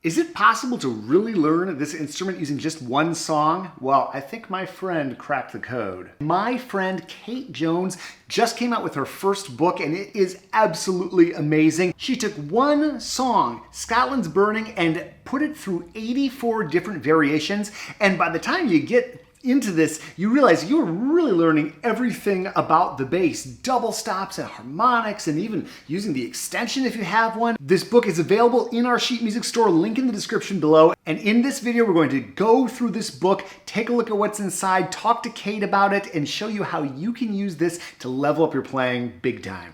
Is it possible to really learn this instrument using just one song? Well, I think my friend cracked the code. My friend Kate Jones just came out with her first book and it is absolutely amazing. She took one song, Scotland's Burning, and put it through 84 different variations. And by the time you get into this, you realize you're really learning everything about the bass, double stops and harmonics, and even using the extension if you have one. This book is available in our sheet music store, link in the description below. And in this video, we're going to go through this book, take a look at what's inside, talk to Kate about it, and show you how you can use this to level up your playing big time.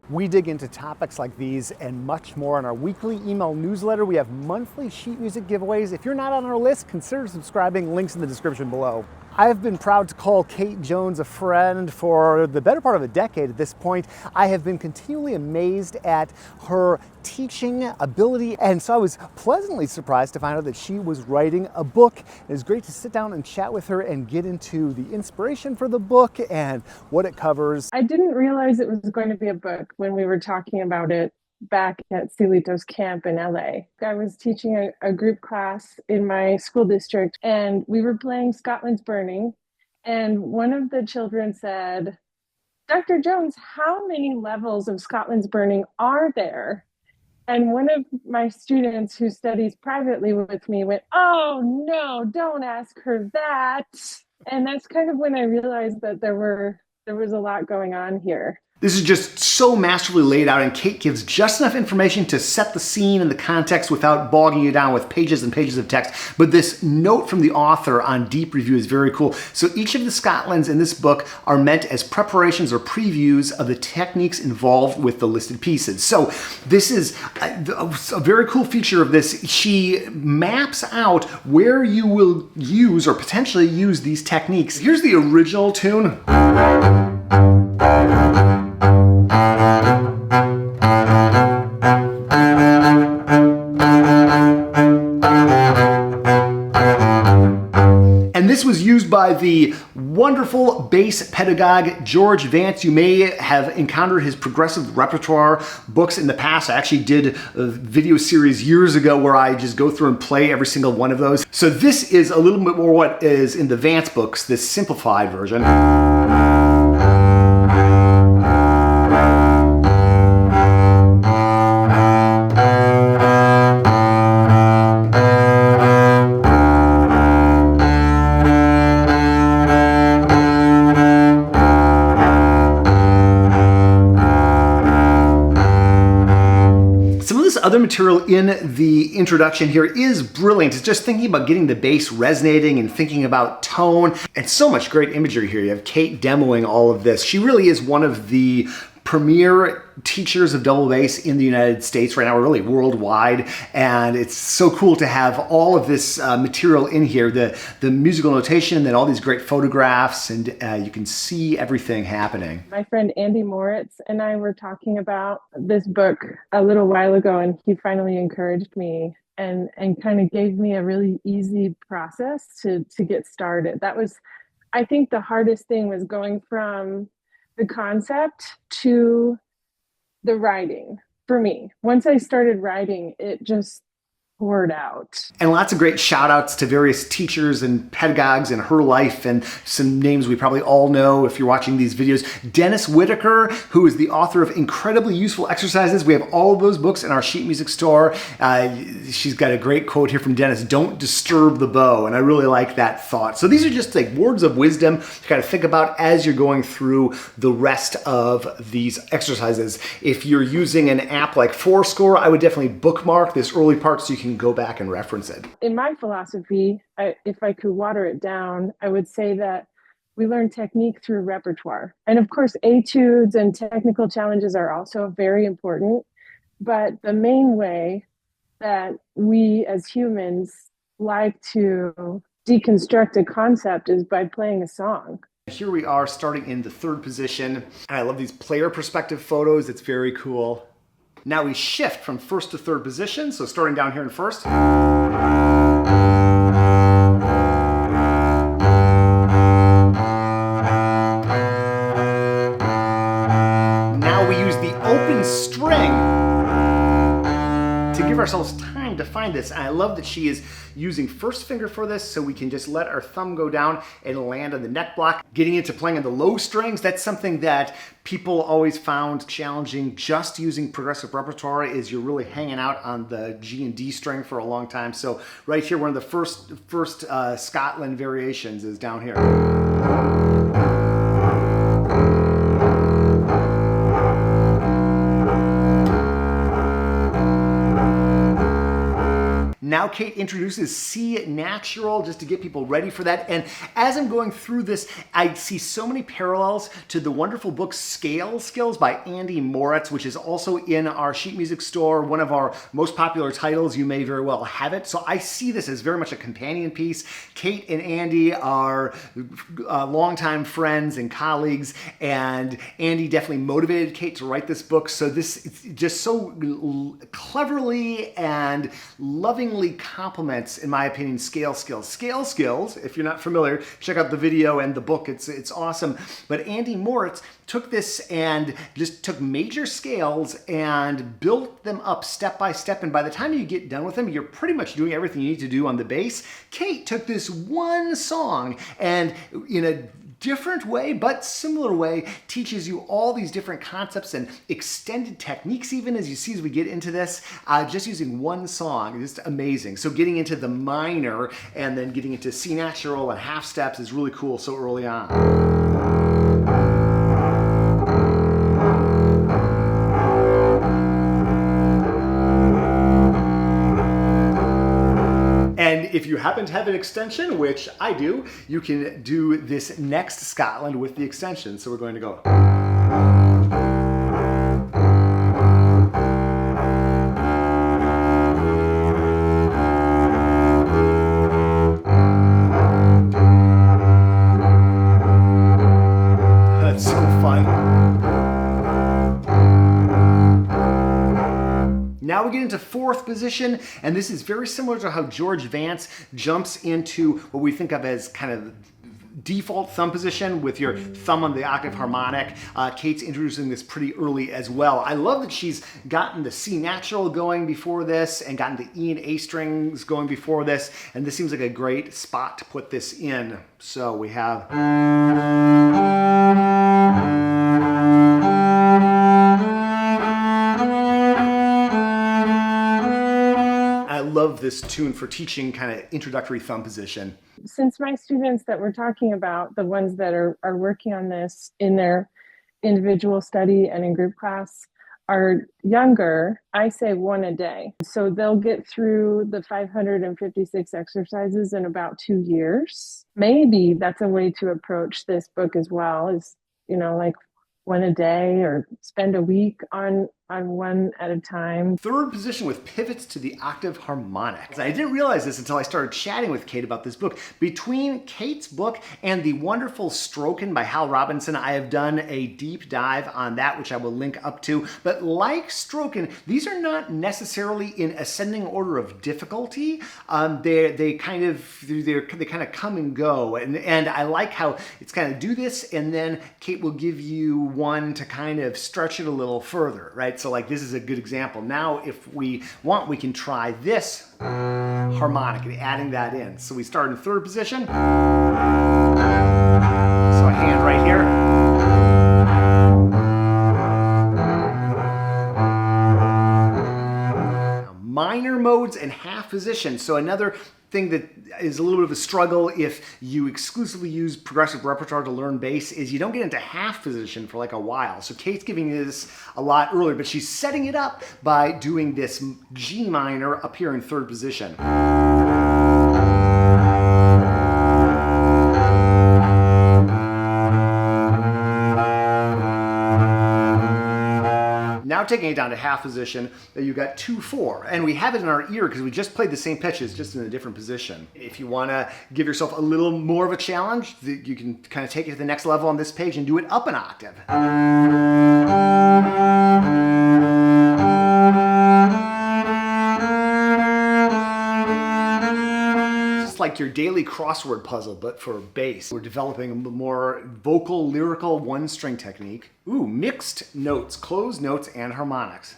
We dig into topics like these and much more in our weekly email newsletter. We have monthly sheet music giveaways. If you're not on our list, consider subscribing. Links in the description below. I've been proud to call Kate Jones a friend for the better part of a decade at this point. I have been continually amazed at her teaching ability, and so I was pleasantly surprised to find out that she was writing a book. It was great to sit down and chat with her and get into the inspiration for the book and what it covers. I didn't realize it was going to be a book when we were talking about it back at Cielitos Camp in LA. I was teaching a group class in my school district and we were playing Scotland's Burning, and one of the children said, "Dr. Jones, how many levels of Scotland's Burning are there?" And one of my students who studies privately with me went, "Oh no, don't ask her that." And that's kind of when I realized that there was a lot going on here. This is just so masterfully laid out, and Kate gives just enough information to set the scene and the context without bogging you down with pages and pages of text. But this note from the author on Deep Review is very cool. So each of the Scotlands in this book are meant as preparations or previews of the techniques involved with the listed pieces. So this is a very cool feature of this. She maps out where you will use or potentially use these techniques. Here's the original tune. And this was used by the wonderful bass pedagogue George Vance. You may have encountered his progressive repertoire books in the past. I actually did a video series years ago where I just go through and play every single one of those. So this is a little bit more what is in the Vance books, this simplified version. Other material in the introduction here is brilliant. It's just thinking about getting the bass resonating and thinking about tone, and so much great imagery here. You have Kate demoing all of this. She really is one of the premier teachers of double bass in the United States right now, or really worldwide, and it's so cool to have all of this material in here, the musical notation, and then all these great photographs, and you can see everything happening. My friend Andy Moritz and I were talking about this book a little while ago, and he finally encouraged me and kind of gave me a really easy process to get started. That was, I think, the hardest thing was going from the concept to the writing for me. Once I started writing, it just poured out. And lots of great shout outs to various teachers and pedagogues in her life, and some names we probably all know if you're watching these videos. Dennis Whitaker, who is the author of Incredibly Useful Exercises. We have all of those books in our sheet music store. She's got a great quote here from Dennis: "Don't disturb the bow." And I really like that thought. So these are just like words of wisdom to kind of think about as you're going through the rest of these exercises. If you're using an app like Fourscore, I would definitely bookmark this early part so you can go back and reference it. In my philosophy, if I could water it down, I would say that we learn technique through repertoire. And of course, etudes and technical challenges are also very important. But the main way that we as humans like to deconstruct a concept is by playing a song. Here we are starting in the third position. And I love these player perspective photos. It's very cool. Now we shift from first to third position, so starting down here in first. string to give ourselves time to find this. And I love that she is using first finger for this, so we can just let our thumb go down and land on the neck block. Getting into playing on the low strings, that's something that people always found challenging. Just using progressive repertoire is you're really hanging out on the G and D string for a long time. So right here, one of the first Scotland variations is down here. Now Kate introduces C natural just to get people ready for that. And as I'm going through this, I see so many parallels to the wonderful book Scale Skills by Andy Moritz, which is also in our sheet music store, one of our most popular titles. You may very well have it. So I see this as very much a companion piece. Kate and Andy are longtime friends and colleagues, and Andy definitely motivated Kate to write this book. So this is just so cleverly and lovingly complements, in my opinion, Scale Skills. Scale Skills, if you're not familiar, check out the video and the book. It's awesome. But Andy Moritz took this and just took major scales and built them up step by step. And by the time you get done with them, you're pretty much doing everything you need to do on the bass. Kate took this one song and in a different way, but similar way, teaches you all these different concepts and extended techniques, even as you see as we get into this, just using one song. Just amazing. So getting into the minor and then getting into C natural and half steps is really cool so early on. And if you happen to have an extension, which I do, you can do this next Scotland with the extension. So we're going to go. That's so fun. Now we get into fourth position, and this is very similar to how George Vance jumps into what we think of as kind of default thumb position with your thumb on the octave harmonic. Kate's introducing this pretty early as well. I love that she's gotten the C natural going before this and gotten the E and A strings going before this, and this seems like a great spot to put this in. So we have... love this tune for teaching kind of introductory thumb position. Since my students that we're talking about, the ones that are working on this in their individual study and in group class, are younger, I say one a day. So they'll get through the 556 exercises in about 2 years. Maybe that's a way to approach this book as well, is, like one a day or spend a week on one at a time. Third position with pivots to the octave harmonic. I didn't realize this until I started chatting with Kate about this book. Between Kate's book and the wonderful Stroken by Hal Robinson, I have done a deep dive on that, which I will link up to. But like Stroken, these are not necessarily in ascending order of difficulty. They kind of come and go. And I like how it's kind of do this, and then Kate will give you one to kind of stretch it a little further, right? So like this is a good example. Now if we want, we can try this harmonic and adding that in. So we start in third position. So a hand right here. Now, minor modes and half position. So another thing that is a little bit of a struggle if you exclusively use progressive repertoire to learn bass is you don't get into half position for like a while. So Kate's giving you this a lot earlier, but she's setting it up by doing this G minor up here in third position. Now taking it down to half position, you got 2-4, and we have it in our ear because we just played the same pitches, just in a different position. If you want to give yourself a little more of a challenge, you can kind of take it to the next level on this page and do it up an octave. Just like like your daily crossword puzzle, but for bass. We're developing a more vocal, lyrical one-string technique. Ooh, mixed notes, closed notes, and harmonics.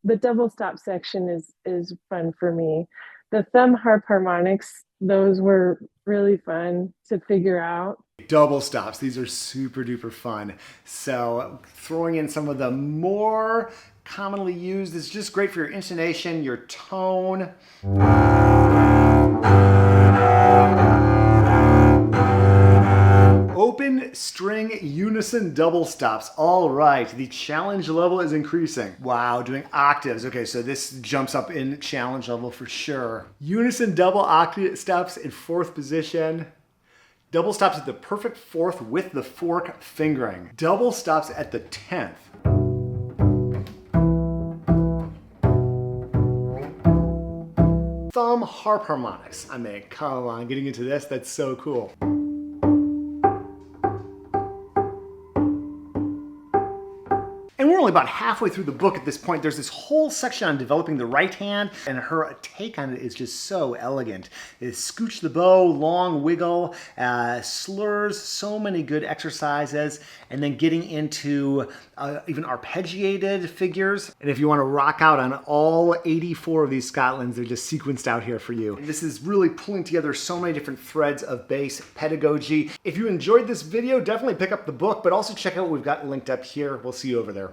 The double stop section is fun for me. The thumb harp harmonics, those were really fun to figure out. Double stops, these are super duper fun. So throwing in some of the more commonly used is just great for your intonation, your tone. Open string unison double stops. All right, the challenge level is increasing. Wow, doing octaves. Okay, so this jumps up in challenge level for sure. Unison double octave stops in 4th position. Double stops at the perfect 4th with the fork fingering. Double stops at the 10th. Thumb harp harmonics. I mean, come on, getting into this, that's so cool. And we're only about halfway through the book at this point. There's this whole section on developing the right hand, and her take on it is just so elegant. It's scooch the bow, long wiggle, slurs, so many good exercises, and then getting into even arpeggiated figures. And if you want to rock out on all 84 of these Scotlands, they're just sequenced out here for you. And this is really pulling together so many different threads of bass pedagogy. If you enjoyed this video, definitely pick up the book, but also check out what we've got linked up here. We'll see you over there.